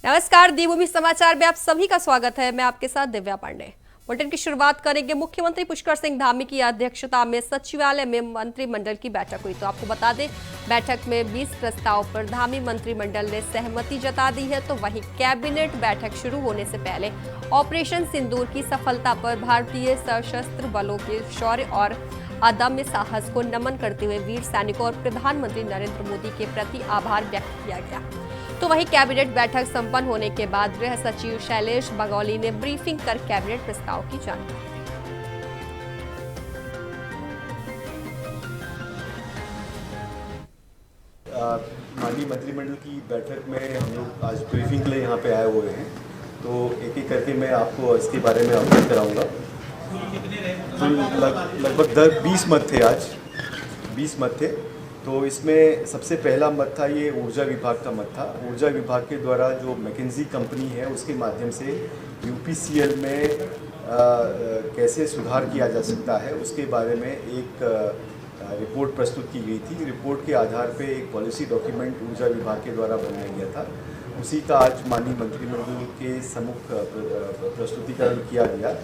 नमस्कार, देवभूमि समाचार में आप सभी का स्वागत है। मैं आपके साथ दिव्या पांडे। बुलेटिन की शुरुआत करेंगे। मुख्यमंत्री पुष्कर सिंह धामी की अध्यक्षता में सचिवालय में मंत्रिमंडल की बैठक हुई। तो आपको बता दें, बैठक में 20 प्रस्ताव पर धामी मंत्रिमंडल ने सहमति जता दी है। तो वहीं कैबिनेट बैठक शुरू होने से पहले ऑपरेशन सिंदूर की सफलता पर भारतीय सशस्त्र बलों के शौर्य और अदम्य साहस को नमन करते हुए वीर सैनिकों और प्रधानमंत्री नरेंद्र मोदी के प्रति आभार व्यक्त किया गया। तो वहीं कैबिनेट बैठक संपन्न होने के बाद गृह सचिव शैलेश बगौली ने ब्रीफिंग कर कैबिनेट प्रस्ताव की जानकारी दी। माननीय मंत्रिमंडल की बैठक में हम लोग आज ब्रीफिंग के लिए यहाँ पे आए हुए हैं, तो एक एक करके मैं आपको इसके बारे में अवगत कराऊंगा। तो लगभग 20 मत थे आज, 20 मत थे। तो इसमें सबसे पहला मत था, ये ऊर्जा विभाग का मत था। ऊर्जा विभाग के द्वारा जो मैकेंजी कंपनी है उसके माध्यम से यूपीसीएल में कैसे सुधार किया जा सकता है उसके बारे में एक रिपोर्ट प्रस्तुत की गई थी। रिपोर्ट के आधार पे एक पॉलिसी डॉक्यूमेंट ऊर्जा विभाग के द्वारा बनाया गया था। उसी का आज माननीय मंत्रिमंडल के सम्मुख प्रस्तुतिकरण किया गया,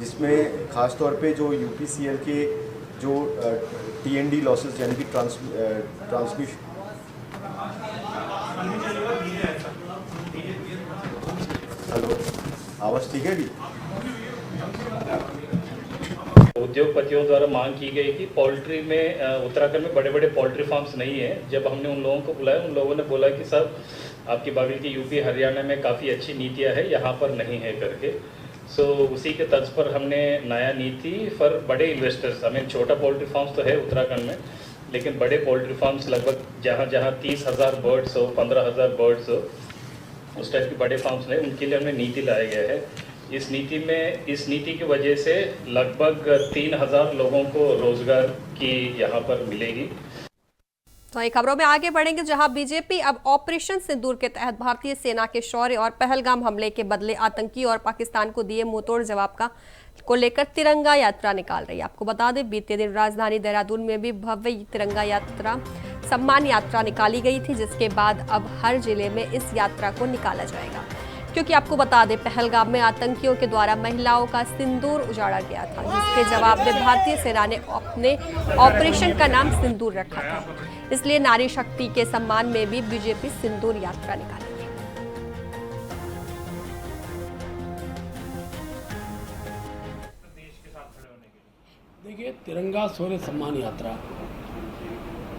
जिसमें खास तौर पे जो यूपीसीएल के जो टीएनडी लॉसेस यानी कि ट्रांसमिशन हेलो, आवाज़ ठीक है जी? उद्योगपतियों द्वारा मांग की गई कि पोल्ट्री में उत्तराखंड में बड़े बड़े पोल्ट्री फार्म्स नहीं है। जब हमने उन लोगों को बुलाया, उन लोगों ने बोला कि साहब आपकी बगल की यूपी हरियाणा में काफ़ी अच्छी नीतियां है, यहाँ पर नहीं है करके। उसी के तर्ज पर हमने नया नीति फॉर बड़े इन्वेस्टर्स, हमें छोटा पोल्ट्री फार्म्स तो है उत्तराखंड में, लेकिन बड़े पोल्ट्री फार्म्स लगभग जहाँ जहाँ 30,000 बर्ड्स हो, 15,000 बर्ड्स हो, उस टाइप के बड़े फार्म्स नहीं, उनके लिए हमने नीति लाया गया है। इस नीति की वजह से लगभग 3,000 लोगों को रोजगार की यहाँ पर मिलेगी। तो ये खबरों में आगे बढ़ेंगे, जहां बीजेपी अब ऑपरेशन सिंदूर के तहत भारतीय सेना के शौर्य और पहलगाम हमले के बदले आतंकी और पाकिस्तान को दिए मुंहतोड़ जवाब को लेकर तिरंगा यात्रा निकाल रही है। आपको बता दें, बीते दिन राजधानी देहरादून में भी भव्य तिरंगा यात्रा, सम्मान यात्रा निकाली गई थी, जिसके बाद अब हर जिले में इस यात्रा को निकाला जाएगा। क्योंकि आपको बता दें, पहलगाम में आतंकियों के द्वारा महिलाओं का सिंदूर उजाड़ा गया था, जिसके जवाब में भारतीय सेना ने अपने ऑपरेशन का नाम सिंदूर रखा था। इसलिए नारी शक्ति के सम्मान में भी बीजेपी सिंदूर यात्रा निकालेगी। देखिए, तिरंगा शौर्य सम्मान यात्रा,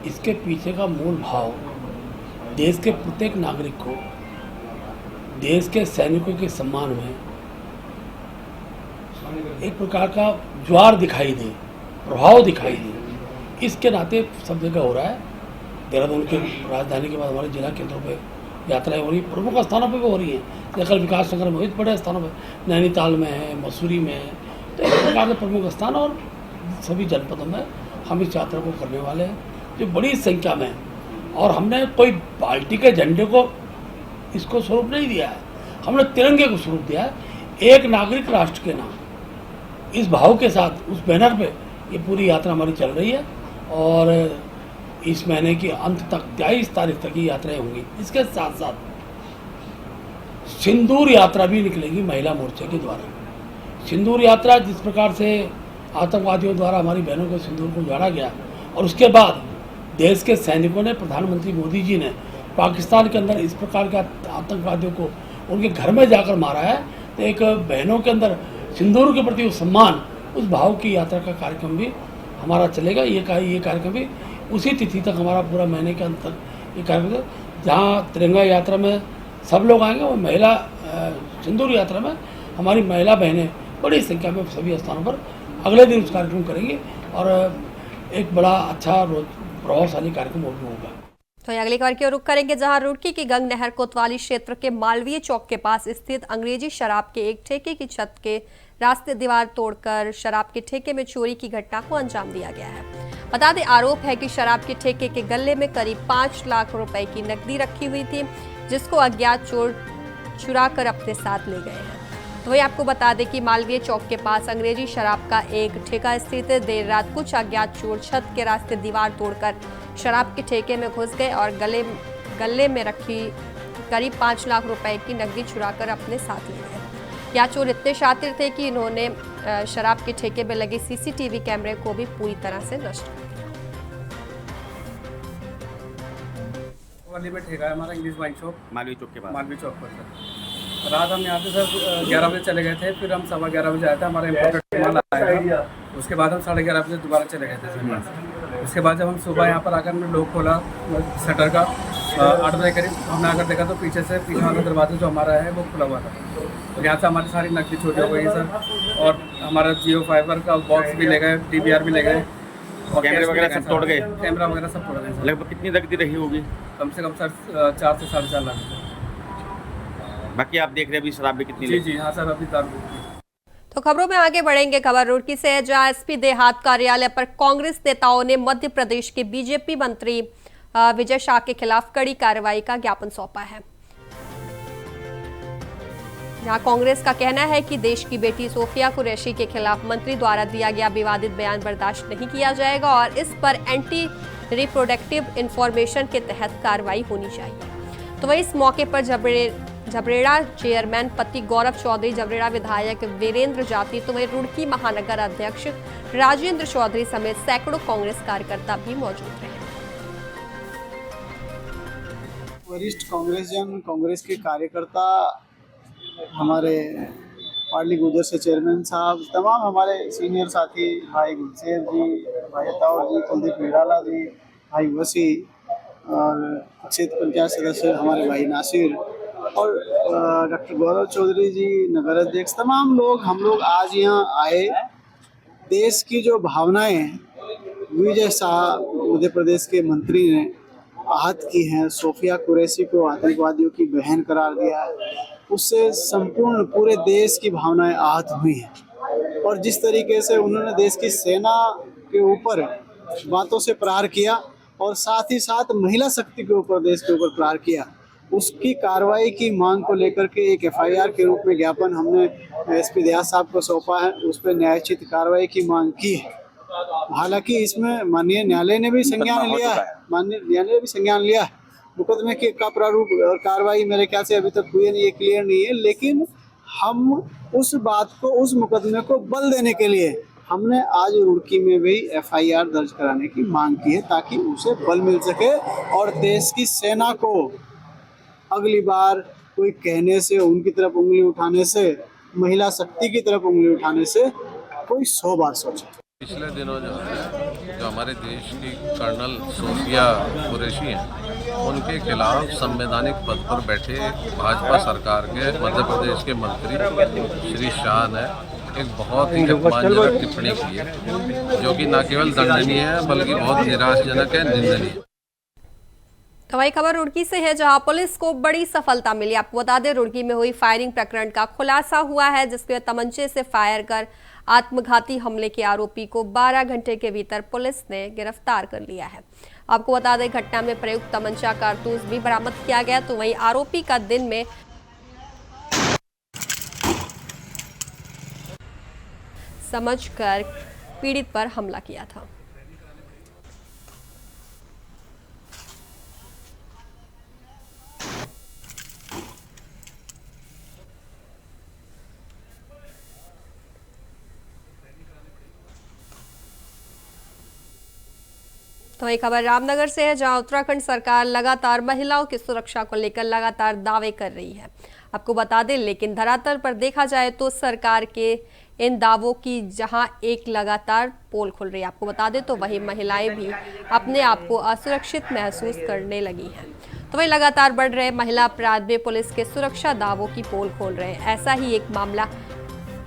इसके पीछे का मूल भाव देश के प्रत्येक नागरिक को देश के सैनिकों के सम्मान में एक प्रकार का ज्वार दिखाई दे, प्रभाव दिखाई दे, इसके नाते सब जगह हो रहा है। देहरादून के राजधानी के बाद हमारे जिला केंद्रों पे यात्राएं हो रही, प्रमुख स्थानों पे भी हो रही हैं। जैसे विकास नगर में बहुत बड़े स्थानों पे, नैनीताल में है, मसूरी में है, तो इस प्रकार के प्रमुख स्थान और सभी जनपदों में हम इस यात्रा को करने वाले हैं, जो बड़ी संख्या में है। और हमने कोई पार्टी के झंडे को इसको स्वरूप नहीं दिया है, हमने तिरंगे को स्वरूप दिया है। एक नागरिक राष्ट्र के नाम, इस भाव के साथ उस बैनर पे ये पूरी यात्रा हमारी चल रही है। और इस महीने के अंत तक 23 तारीख तक ये यात्राएं होंगी। इसके साथ साथ सिंदूर यात्रा भी निकलेगी महिला मोर्चे के द्वारा। सिंदूर यात्रा, जिस प्रकार से आतंकवादियों द्वारा हमारी बहनों के सिंदूर को उजाड़ा गया और उसके बाद देश के सैनिकों ने, प्रधानमंत्री मोदी जी ने पाकिस्तान के अंदर इस प्रकार के आतंकवादियों को उनके घर में जाकर मारा है, तो एक बहनों के अंदर सिंदूर के प्रति सम्मान, उस भाव की यात्रा का कार्यक्रम भी हमारा चलेगा। ये कार्यक्रम भी उसी तिथि तक, हमारा पूरा महीने के अंत तक ये कार्यक्रम, जहाँ तिरंगा यात्रा में सब लोग आएंगे, और महिला सिंदूर यात्रा में हमारी महिला बहनें बड़ी संख्या में सभी स्थानों पर अगले दिन उस कार्यक्रम करेंगे। और एक बड़ा अच्छा प्रभावशाली कार्यक्रम होगा। तो अगली खबर की ओर रुख करेंगे, जहां रुड़की की गंग नहर कोतवाली क्षेत्र के मालवीय चौक के पास स्थित अंग्रेजी शराब के एक ठेके की छत के रास्ते दीवार तोड़कर शराब के ठेके में चोरी की घटना को अंजाम दिया गया है। बता दें, आरोप है कि शराब के ठेके के गल्ले में करीब 5 लाख रुपए की नकदी रखी हुई थी, जिसको अज्ञात चोर चुरा कर अपने साथ ले गए हैं। तो वही आपको बता दें कि मालवीय चौक के पास अंग्रेजी शराब का एक ठेका स्थित है। देर रात कुछ अज्ञात चोर छत के रास्ते दीवार तोड़कर शराब के ठेके में घुस गए और गले में रखी करीब 5 लाख रुपए की नकदी चुराकर अपने साथ ले गए। या चोर इतने शातिर थे कि इन्होंने शराब के ठेके में लगे सीसीटीवी कैमरे को भी पूरी तरह से नष्ट कर दिया। वाली में ठेका है हमारा इंग्लिश वाइन शॉप मालवी चौक के पास। मालवी चौक पर सर। रात हम यहाँ पे सर 11 बजे चले गए थे, फिर हम 11:15 बजे आए थे, हमारा इम्पोर्टेड माल आया था। उसके बाद हम 11:30 बजे दोबारा चले गए थे सर। उसके बाद जब हम सुबह यहाँ पर आकर हमने लॉक खोला शटर का 8 बजे करीब, हमने आकर देखा तो पीछे वाला दरवाजा जो हमारा है वो खुला हुआ था। और यहाँ से हमारी सारी नकदी चोरी हो गई है सर, और हमारा जियो फाइबर का बॉक्स भी ले गए, DVR भी ले गए, और कैमरे वगैरह सब तोड़ गए। कैमरा वगैरह सब तोड़ गए सर। लगभग कितनी नकदी रही होगी? कम से कम सर 4 से 4.5 लाख। बाकी आप देख रहे हैं अभी शराब भी कितनी जी हाँ सर, अभी दारू। तो खबरों में आगे बढ़ेंगे। खबर रुड़की से है, जहां एसपी देहात कार्यालय पर कांग्रेस नेताओं ने मध्य प्रदेश के बीजेपी मंत्री विजय शाह के खिलाफ कड़ी कार्रवाई का ज्ञापन सौंपा है। जहां कांग्रेस का कहना है कि देश की बेटी सोफिया कुरैशी के खिलाफ मंत्री द्वारा दिया गया विवादित बयान बर्दाश्त नहीं किया जाएगा और इस पर एंटी रिप्रोडक्टिव इंफॉर्मेशन के तहत कार्रवाई होनी चाहिए। तो वही इस मौके पर झबरेड़ा चेयरमैन पति गौरव चौधरी, झबरेड़ा विधायक वीरेंद्र जाति, तो वही रुड़की महानगर अध्यक्ष राजेंद्र चौधरी समेत सैकड़ों कांग्रेस कार्यकर्ता भी मौजूद रहे। वरिष्ठ कांग्रेसजन, कांग्रेस के कार्यकर्ता, हमारे पार्ली गुजर से चेयरमैन साहब, तमाम हमारे सीनियर साथी भाई गुलशेर जी, भाई अताउर जी, कुलदीप निराला जी, भाई वसी और क्षेत्र पंचायत सदस्य हमारे भाई नासिर और डॉक्टर गौरव चौधरी जी नगर अध्यक्ष, तमाम लोग हम लोग आज यहाँ आए। देश की जो भावनाएं विजय शाह मध्य प्रदेश के मंत्री ने आहत की हैं, सोफिया कुरैशी को आतंकवादियों की बहन करार दिया है, उससे संपूर्ण पूरे देश की भावनाएं आहत हुई हैं। और जिस तरीके से उन्होंने देश की सेना के ऊपर बातों से प्रहार किया और साथ ही साथ महिला शक्ति के ऊपर, देश के ऊपर प्रहार किया, उसकी कार्रवाई की मांग को लेकर के एक FIR के रूप में ज्ञापन हमने एसपी देहात साहब को सौंपा है। उस पर न्यायोचित कार्रवाई की मांग की है। हालांकि इसमें माननीय न्यायालय ने भी संज्ञान लिया है, माननीय न्यायालय ने भी संज्ञान लिया है। मुकदमे का प्रारूप और कार्रवाई मेरे ख्याल से अभी तक हुई नहीं है, क्लियर नहीं है, लेकिन हम उस बात को, उस मुकदमे को बल देने के लिए हमने आज रुड़की में भी FIR दर्ज कराने की मांग की है, ताकि उसे बल मिल सके और देश की सेना को अगली बार कोई कहने से, उनकी तरफ उंगली उठाने से, महिला शक्ति की तरफ उंगली उठाने से कोई 100 बार सोचे। पिछले दिनों जो है, जो हमारे देश की कर्नल सोफिया कुरैशी हैं, उनके खिलाफ संवैधानिक पद पर बैठे भाजपा सरकार के मध्य प्रदेश के मंत्री श्री शाह ने एक बहुत ही अपमानजनक टिप्पणी की है, जो कि न केवल दंडनीय है बल्कि बहुत निराशाजनक है, निंदनीय है। तो वही खबर रुड़की से है, जहां पुलिस को बड़ी सफलता मिली। आपको बता दें, रुड़की में हुई फायरिंग प्रकरण का खुलासा हुआ है, जिसमें तमंचे से फायर कर आत्मघाती हमले के आरोपी को 12 घंटे के भीतर पुलिस ने गिरफ्तार कर लिया है। आपको बता दें, घटना में प्रयुक्त तमंचा कारतूस भी बरामद किया गया। तो वहीं आरोपी का दिन में समझकर पीड़ित पर हमला किया था। तो एक खबर रामनगर से है, जहां उत्तराखंड सरकार लगातार महिलाओं की सुरक्षा को लेकर लगातार दावे कर रही है। आपको बता दें, लेकिन धरातल पर देखा जाए तो सरकार के इन दावों की जहां एक लगातार पोल खुल रही है, आपको बता दें, तो वही महिलाएं भी अपने आप को असुरक्षित महसूस करने लगी हैं। तो वही लगातार बढ़ रहे महिला अपराध में पुलिस के सुरक्षा दावों की पोल खोल रहे हैं। ऐसा ही एक मामला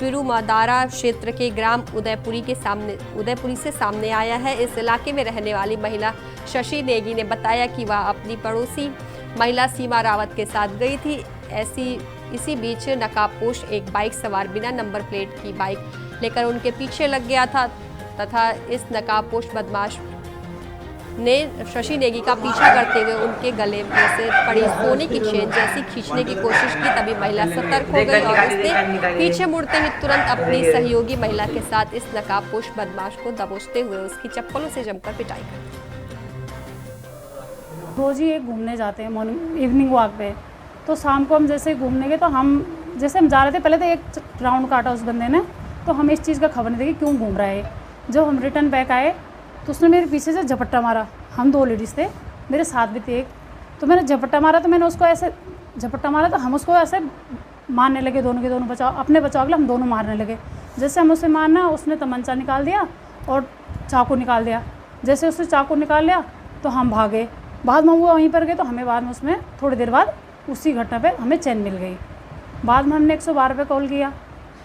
पिरुमादारा क्षेत्र के ग्राम उदयपुरी से सामने आया है। इस इलाके में रहने वाली महिला शशि नेगी ने बताया कि वह अपनी पड़ोसी महिला सीमा रावत के साथ गई थी। इसी बीच नकाबपोश एक बाइक सवार बिना नंबर प्लेट की बाइक लेकर उनके पीछे लग गया था तथा इस नकाबपोश बदमाश ने शशि नेगी का पीछा करते हुए उनके गले में से पड़ी सोने की चेन जैसी खींचने की कोशिश की। तभी महिला सतर्क हो गई और उसने पीछे मुड़ते ही तुरंत अपनी सहयोगी महिला के साथ इस नकाबपोश बदमाश को दबोचते हुए उसकी चप्पलों से जमकर पिटाई कर दी। रोज ही घूमने जाते हैं मॉर्निंग इवनिंग वॉक पे, तो शाम को हम जैसे घूमने गए तो हम जा रहे थे, पहले तो एक राउंड काटा उस बंदे ने, तो हमें इस चीज़ का खबर नहीं थी कि क्यों घूम रहा है। जब हम रिटर्न बैक आए तो उसने मेरे पीछे से झपट्टा मारा। हम 2 लेडीज़ थे, मेरे साथ भी थे एक, तो मैंने झपट्टा मारा, तो मैंने उसको ऐसे झपट्टा मारा तो हम उसको ऐसे मारने लगे, दोनों के दोनों बचाव, अपने बचाव के लिए हम दोनों मारने लगे। जैसे हम उसे मारना, उसने तमंचा निकाल दिया और चाकू निकाल दिया। जैसे उसने चाकू निकाल लिया तो हम भागे, बाद में वो वहीं पर गए, तो हमें बाद में उसमें थोड़ी देर बाद उसी घटना पे हमें चैन मिल गई। बाद में हमने 112 पे कॉल किया,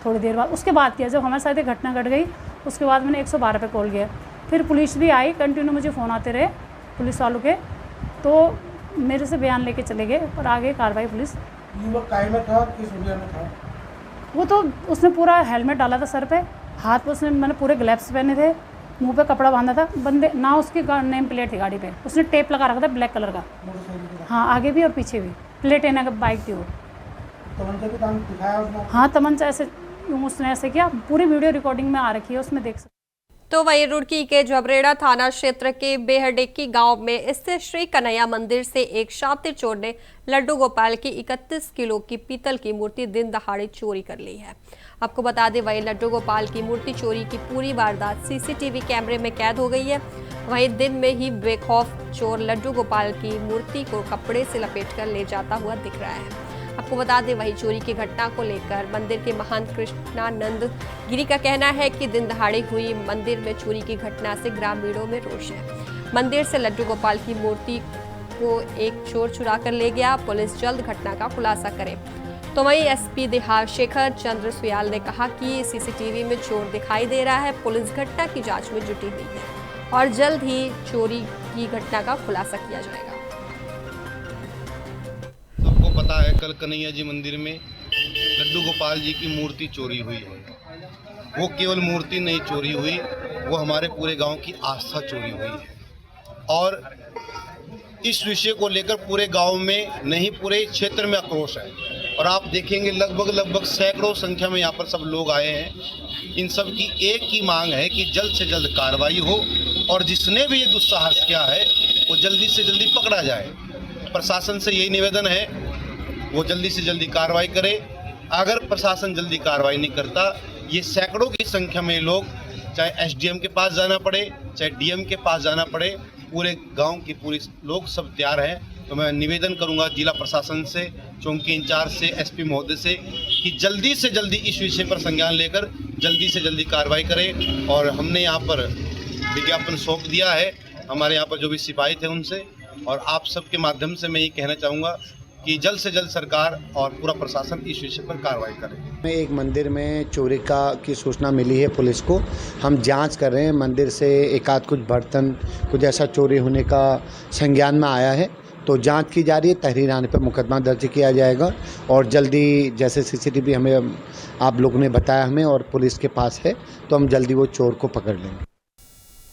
थोड़ी देर बाद उसके बाद किया, जब हमारे साथ एक घटना घट गई उसके बाद मैंने 112 पे कॉल किया। फिर पुलिस भी आई, कंटिन्यू मुझे फ़ोन आते रहे पुलिस वालों के, तो मेरे से बयान लेके चले गए और आगे कार्रवाई पुलिस। युवक काय में था, किस एरिया में था? वो तो उसने पूरा हेलमेट डाला था सर पे, हाथ पे उसने मैंने पूरे ग्लव्स पहने थे, मुंह पे कपड़ा बांधा था, बंदे ना उसकी नेम प्लेट थी गाड़ी पे, उसने टेप लगा रखा था ब्लैक कलर का। हाँ, आगे भी और पीछे भी प्लेट है ना, बाइक थी वो। तमंचा भी दाम दिखाया उसने? हाँ, तमंचा ऐसे उसने ऐसे किया, पूरी वीडियो रिकॉर्डिंग में आ रखी है, उसमें देख सकते। तो वहीं रुड़की के झबरेड़ा थाना क्षेत्र के बेहडेक्की गांव में स्थित श्री कन्हैया मंदिर से एक शातिर चोर ने लड्डू गोपाल की 31 किलो की पीतल की मूर्ति दिन दहाड़े चोरी कर ली है। आपको बता दें, वहीं लड्डू गोपाल की मूर्ति चोरी की पूरी वारदात सीसीटीवी कैमरे में कैद हो गई है। वहीं दिन में ही बेखौफ चोर लड्डू गोपाल की मूर्ति को कपड़े से लपेटकर ले जाता हुआ दिख रहा है। आपको बता दें, वही चोरी की घटना को लेकर मंदिर के महंत कृष्णानंद गिरी का कहना है कि दिन दहाड़े हुई मंदिर में चोरी की घटना से ग्रामीणों में रोष है। मंदिर से लड्डू गोपाल की मूर्ति को एक चोर चुरा कर ले गया, पुलिस जल्द घटना का खुलासा करे। तो वहीं एसपी देहात शेखर चंद्र सुयाल ने कहा कि सीसीटीवी में चोर दिखाई दे रहा है, पुलिस घटना की जांच में जुटी हुई है और जल्द ही चोरी की घटना का खुलासा किया जाएगा। सबको पता है, कल कन्हैया जी मंदिर में लड्डू गोपाल जी की मूर्ति चोरी हुई है। वो केवल मूर्ति नहीं चोरी हुई, वो हमारे पूरे गांव की आस्था चोरी हुई है। और इस विषय को लेकर पूरे गांव में नहीं, पूरे क्षेत्र में आक्रोश है। और आप देखेंगे लगभग सैकड़ों संख्या में यहाँ पर सब लोग आए हैं। इन सब की एक ही मांग है कि जल्द से जल्द कार्रवाई हो और जिसने भी ये दुस्साहस किया है वो जल्दी से जल्दी पकड़ा जाए। प्रशासन से यही निवेदन है, वो जल्दी से जल्दी कार्रवाई करे। अगर प्रशासन जल्दी कार्रवाई नहीं करता, ये सैकड़ों की संख्या में लोग, चाहे एसडीएम के पास जाना पड़े, चाहे डीएम के पास जाना पड़े, पूरे गांव के पूरे लोग सब तैयार हैं। तो मैं निवेदन करूंगा जिला प्रशासन से, चौकी इंचार्ज से, एसपी महोदय से कि जल्दी से जल्दी इस विषय पर संज्ञान लेकर जल्दी से जल्दी कार्रवाई करें। और हमने यहाँ पर विज्ञापन सौंप दिया है हमारे यहाँ पर जो भी सिपाही थे उनसे, और आप सबके माध्यम से मैं ये कहना चाहूँगा कि जल्द से जल्द सरकार और पूरा प्रशासन इस विषय पर कार्रवाई करे। एक मंदिर में चोरी की सूचना मिली है पुलिस को, हम जांच कर रहे हैं। मंदिर से एकाध कुछ बर्तन कुछ ऐसा चोरी होने का संज्ञान में आया है, तो जांच की जा रही है। तहरीर आने पर मुकदमा दर्ज किया जाएगा और जल्दी, जैसे सीसीटीवी हमें आप लोगों ने बताया हमें और पुलिस के पास है, तो हम जल्दी वो चोर को पकड़ लेंगे।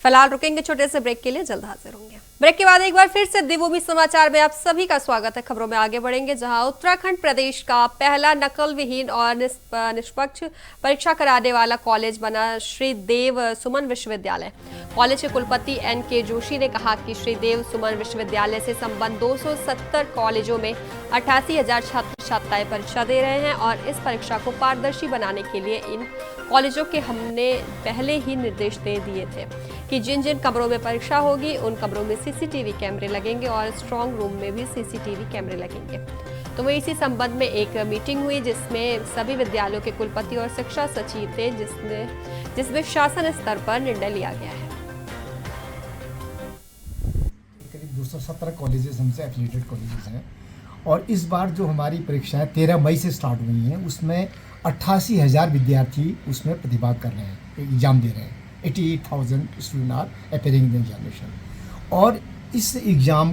फिलहाल रुकेंगे छोटे से ब्रेक के लिए, जल्द हाजिर होंगे। ब्रेक के बाद एक बार फिर से देवभूमि समाचार में आप सभी का स्वागत है। खबरों में आगे बढ़ेंगे, जहां उत्तराखंड प्रदेश का पहला नकल विहीन और निष्पक्ष परीक्षा कराने वाला कॉलेज बना श्री देव सुमन विश्वविद्यालय। कॉलेज के कुलपति NK जोशी ने कहा कि श्री देव सुमन विश्वविद्यालय से संबंध 270 कॉलेजों में 88,000 छात्र छात्राएं परीक्षा दे रहे हैं और इस परीक्षा को पारदर्शी बनाने के लिए इन कॉलेजों के हमने पहले ही निर्देश दे दिए थे कि जिन जिन कमरों में परीक्षा होगी उन कमरों में सीसीटीवी कैमरे लगेंगे और स्ट्रांग रूम में भी सीसीटीवी कैमरे लगेंगे। तो वही इसी संबंध में एक मीटिंग हुई जिसमें सभी विद्यालयों के कुलपति और शिक्षा सचिव थे, जिसमें शासन स्तर पर निर्णय लिया गया है। करीब 217 कॉलेजेस हमसे एफिलिएटेड कॉलेजेस हैं और इस बार जो हमारी परीक्षाएं 13 मई से स्टार्ट हुई हैं, उसमें 88,000 विद्यार्थी उसमें प्रतिभाग कर रहे हैं, एग्ज़ाम दे रहे हैं। 88,000 student are appearing in the examination. और इस एग्ज़ाम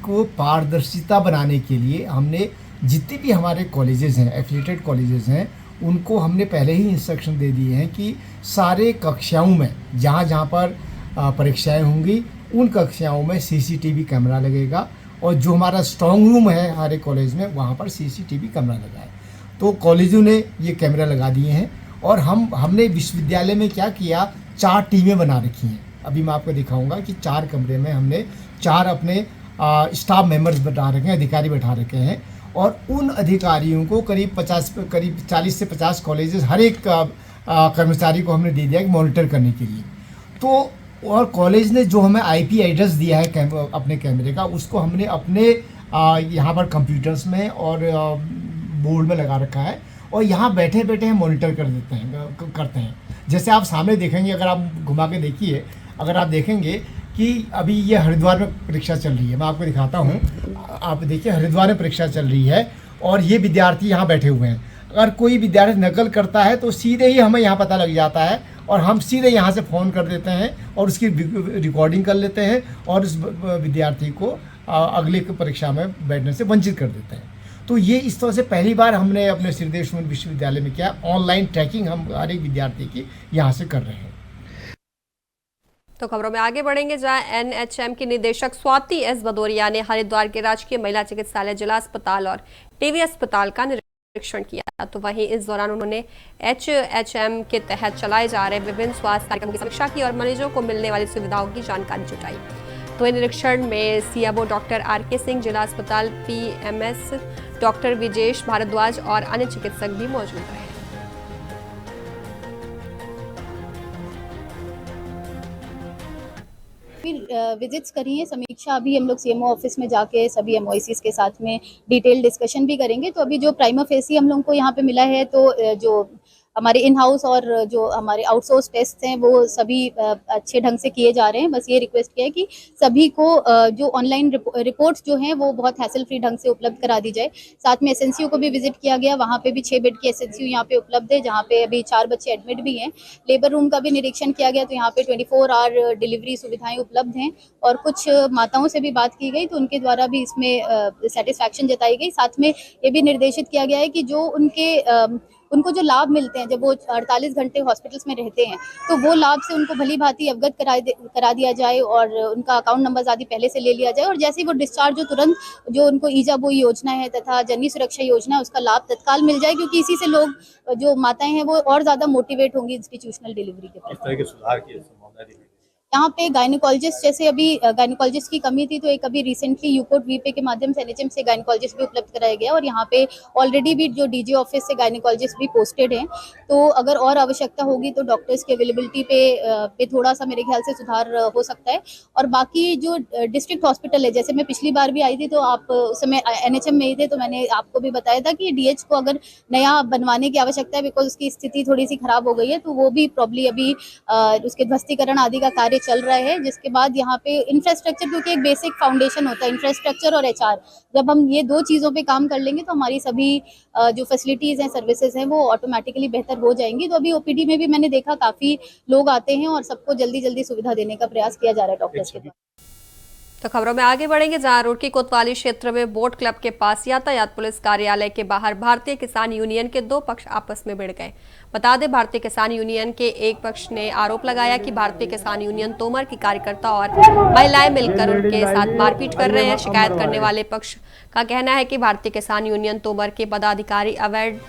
को पारदर्शिता बनाने के लिए हमने जितने भी हमारे कॉलेजेस हैं, एफिलिएटेड कॉलेजेस हैं, उनको हमने पहले ही इंस्ट्रक्शन दे दिए हैं कि सारे कक्षाओं में जहाँ जहाँ पर परीक्षाएं होंगी उन कक्षाओं में सीसीटीवी कैमरा लगेगा और जो हमारा स्ट्रांग रूम है हमारे कॉलेज में वहाँ पर सीसीटीवी कैमरा लगा है। तो कॉलेजों ने ये कैमरा लगा दिए हैं और हमने विश्वविद्यालय में क्या किया, 4 टीमें बना रखी हैं। अभी मैं आपको दिखाऊंगा कि 4 कमरे में हमने 4 अपने स्टाफ मेंबर्स बैठा रखे हैं, अधिकारी बैठा रखे हैं और उन अधिकारियों को करीब 40 से 50 कॉलेजेस हर एक कर्मचारी को हमने दे दिया कि मॉनिटर करने के लिए। तो और कॉलेज ने जो हमें IP एड्रेस दिया है अपने कैमरे का, उसको हमने अपने यहाँ पर कंप्यूटर्स में और बोर्ड में लगा रखा है और यहाँ बैठे बैठे हम मॉनिटर करते हैं। जैसे आप सामने देखेंगे, अगर आप घुमा के देखिए, अगर आप देखेंगे कि अभी ये हरिद्वार में परीक्षा चल रही है, मैं आपको दिखाता हूँ। आप देखिए हरिद्वार में परीक्षा चल रही है और ये विद्यार्थी यहाँ बैठे हुए हैं। अगर कोई विद्यार्थी नकल करता है तो सीधे ही हमें यहाँ पता लग जाता है और हम सीधे यहाँ से फ़ोन कर देते हैं और उसकी रिकॉर्डिंग कर लेते हैं और उस विद्यार्थी को अगली परीक्षा में बैठने से वंचित कर देते हैं। तो ये इस तरह से पहली बार हमने अपने श्रीदेव सुमन विश्वविद्यालय में किया। ऑनलाइन ट्रैकिंग हम हर एक विद्यार्थी की यहाँ से कर रहे हैं। तो खबरों में आगे बढ़ेंगे, जहां NHM की निदेशक स्वाति S भदौरिया ने हरिद्वार के राजकीय महिला चिकित्सालय, जिला अस्पताल और टीबी अस्पताल का निरीक्षण किया। तो वहीं इस दौरान उन्होंने HHM के तहत चलाए जा रहे विभिन्न स्वास्थ्य कार्यक्रमों की समीक्षा की और मरीजों को मिलने वाली सुविधाओं की जानकारी जुटाई। तो इन निरीक्षण में CMO डॉक्टर RK सिंह, जिला अस्पताल PMS डॉक्टर विजेश भारद्वाज और अन्य चिकित्सक भी मौजूद रहे। विजिट्स करी है, समीक्षा अभी हम लोग CMO ऑफिस में जाके सभी MOICs के साथ में डिटेल डिस्कशन भी करेंगे। तो अभी जो प्राइमा फेसी हम लोगों को यहाँ पे मिला है, तो जो हमारे इन हाउस और जो हमारे आउटसोर्स टेस्ट हैं वो सभी अच्छे ढंग से किए जा रहे हैं। बस ये रिक्वेस्ट किया है कि सभी को जो ऑनलाइन रिपोर्ट्स जो हैं वो बहुत हैसल फ्री ढंग से उपलब्ध करा दी जाए। साथ में SNCU को भी विजिट किया गया, वहाँ पे भी 6 बेड की SNCU यहाँ पे उपलब्ध है, जहाँ पे अभी 4 बच्चे एडमिट भी हैं। लेबर रूम का भी निरीक्षण किया गया, तो यहाँ पे 24 आवर डिलीवरी सुविधाएं उपलब्ध हैं। और कुछ माताओं से भी बात की गई, तो उनके द्वारा भी इसमें सेटिस्फैक्शन जताई गई। साथ में ये भी निर्देशित किया गया है कि जो उनको जो लाभ मिलते हैं जब वो 48 घंटे हॉस्पिटल्स में रहते हैं, तो वो लाभ से उनको भली भांति अवगत करा दिया जाए और उनका अकाउंट नंबर आदि पहले से ले लिया जाए। और जैसे ही वो डिस्चार्ज हो, तुरंत जो उनको ईजाबोई योजना है तथा जननी सुरक्षा योजना है, उसका लाभ तत्काल मिल जाए, क्योंकि इसी से लोग जो माताएं हैं वो और ज़्यादा मोटिवेट होंगी इंस्टीट्यूशनल डिलीवरी के प्रति। इस तरह के सुधार की संभावना दिखाई। यहाँ पे गायनिकोलॉजिस्ट, जैसे अभी गायनिकोलॉजिस्ट की कमी थी, तो एक अभी रिसेंटली यूकोट वीपे के माध्यम से NHM से गायनिकोलॉजिस्ट भी उपलब्ध कराया गया और यहाँ पे ऑलरेडी भी जो DG ऑफिस से गायनिकोलॉजिस्ट भी पोस्टेड हैं। तो अगर और आवश्यकता होगी तो डॉक्टर्स की अवेलेबिलिटी पे थोड़ा सा मेरे ख्याल से सुधार हो सकता है। और बाकी जो डिस्ट्रिक्ट हॉस्पिटल है, जैसे मैं पिछली बार भी आई थी तो आप उस समय NHM में ही थे, तो मैंने आपको भी बताया था कि DH को अगर नया बनवाने की आवश्यकता है, बिकॉज उसकी स्थिति थोड़ी सी खराब हो गई है, तो वो भी प्रॉब्ली अभी उसके ध्वस्तीकरण आदि का कार्य चल रहा है। जिसके बाद यहाँ पे इंफ्रास्ट्रक्चर, क्योंकि एक बेसिक फाउंडेशन होता है इंफ्रास्ट्रक्चर और HR, जब हम ये 2 चीज़ों पे काम कर लेंगे तो हमारी सभी जो फैसिलिटीज़ हैं, सर्विसेज हैं, वो ऑटोमेटिकली बेहतर हो जाएंगी। तो अभी OPD में भी मैंने देखा काफ़ी लोग आते हैं और सबको जल्दी जल्दी सुविधा देने का प्रयास किया जा रहा है डॉक्टर्स के द्वारा। तो खबरों में आगे बढ़ेंगे, जहां रुड़की कोतवाली क्षेत्र में बोट क्लब के पास यातायात पुलिस कार्यालय के बाहर भारतीय किसान यूनियन के 2 पक्ष आपस में भिड़ गए। बता दें, भारतीय किसान यूनियन के एक पक्ष ने आरोप लगाया कि भारतीय किसान यूनियन तोमर की कार्यकर्ता और महिलाएं मिलकर उनके साथ मारपीट कर रहे हैं। शिकायत करने वाले पक्ष का कहना है कि भारतीय किसान यूनियन तोमर के पदाधिकारी अवैध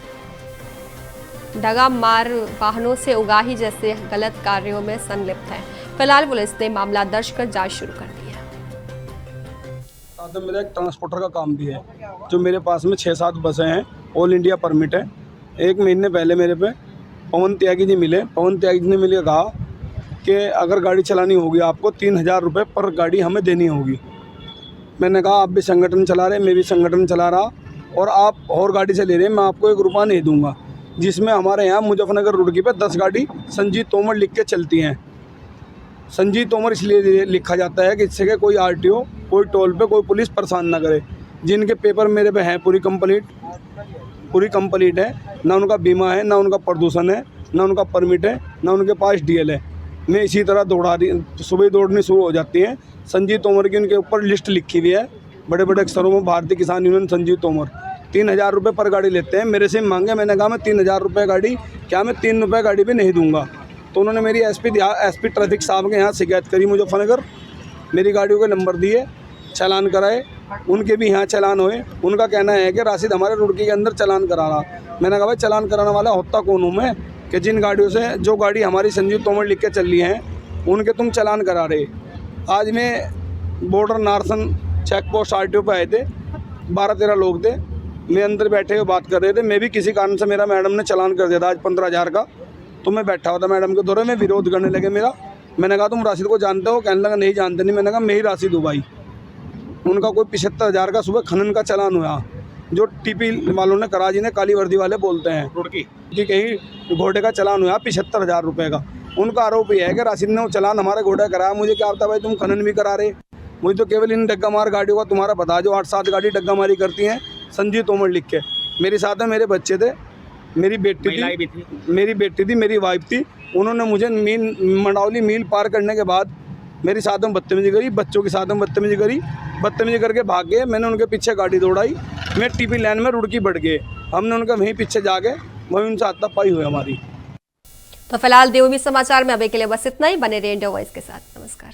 डगा मार वाहनों से उगाही जैसे गलत कार्यों में संलिप्त है। फिलहाल पुलिस ने मामला दर्ज कर जांच शुरू कर दी है। तो मेरा एक ट्रांसपोर्टर का काम भी है, जो मेरे पास में 6-7 बसें हैं, ऑल इंडिया परमिट है। 1 महीने पहले मेरे पे पवन त्यागी जी मिले। पवन त्यागी जी ने मिलकर कहा कि अगर गाड़ी चलानी होगी आपको 3000 रुपये पर गाड़ी हमें देनी होगी। मैंने कहा आप भी संगठन चला रहे, मैं भी संगठन चला रहा, और आप और गाड़ी से ले रहे हैं, मैं आपको 1 रुपया नहीं दूंगा। जिसमें हमारे यहाँ मुजफ्फरनगर रुड़की पे 10 गाड़ी संजीव तोमर लिख के चलती हैं। संजीव तोमर इसलिए लिखा जाता है कि इससे कि कोई RTO, कोई टोल पे कोई पुलिस परेशान ना करे। जिनके पेपर मेरे पे हैं पूरी कंप्लीट है, ना उनका बीमा है, ना उनका प्रदूषण है, ना उनका परमिट है, ना उनके पास DL है। मैं इसी तरह सुबह दौड़नी शुरू हो जाती हैं। संजीव तोमर की उनके ऊपर लिस्ट लिखी हुई है बड़े बड़े अक्षरों में, भारतीय किसान यूनियन संजीव तोमर। 3000 रुपये पर गाड़ी लेते हैं, मेरे से मांगे। मैंने कहा मैं 3000 रुपये गाड़ी, क्या मैं 3 रुपये गाड़ी पे नहीं दूंगा। तो उन्होंने मेरी SP ट्रैफिक साहब के यहाँ शिकायत करी मुजफ्फरनगर, मेरी गाड़ियों के नंबर दिए, चालान कराए, उनके भी यहाँ चालान हुए। उनका कहना है कि राशिद हमारे रुड़की के अंदर चालान करा रहा। मैंने कहा भाई चालान कराने वाला होता कौन हूँ मैं, कि जिन गाड़ियों से जो गाड़ी हमारी संजीव तोमर लिख के चल रही हैं उनके तुम चालान करा रहे। आज मैं border Narsan check post RTO पे आए थे, 12-13 लोग थे। मैं अंदर बैठे हुए बात कर रहे थे। मैं भी किसी कारण से मेरा मैडम ने चालान कर दिया था आज 15,000 का, तो मैं बैठा हुआ था मैडम के दौरे में, विरोध करने लगे मेरा। मैंने कहा तुम राशिद को जानते हो? कहने लगा नहीं जानते नहीं। मैंने कहा मैं ही राशिद हूँ भाई। उनका कोई 75,000 का सुबह खनन का चालान हुआ, जो टीपी वालों ने करा, जिन्हें काली वर्दी वाले बोलते हैं, कि कहीं घोड़े का चालान हुआ 75,000 रुपये का। उनका आरोप यह है कि राशिद ने वो चालान हमारे घोड़े कराया। मुझे क्या पता भाई तुम खनन भी करा रहे। मुझे तो केवल इन डग्गा मार गाड़ियों का तुम्हारा पता, जो 8-7 गाड़ी डग्गा मारी करती हैं, संजीव तोमर लिख के। मेरे साथ में मेरे बच्चे थे, मेरी बेटी थी, मेरी वाइफ थी। उन्होंने मुझे मंडावली मील पार करने के बाद मेरे साथ में बदतमीजी करी, बच्चों के साथ में बदतमीजी करी, बदतमीजी करके भाग गए। मैंने उनके पीछे गाड़ी दौड़ाई, मैं टीपी लाइन में रुड़की बढ़ गए। हमने उनका वहीं पीछे जाके वहीं उनसे हाथापाई हुई हमारी। तो फिलहाल देवभूमि समाचार में अभी के लिए बस इतना ही। बने रहिए इंडिया वॉइस के साथ। नमस्कार।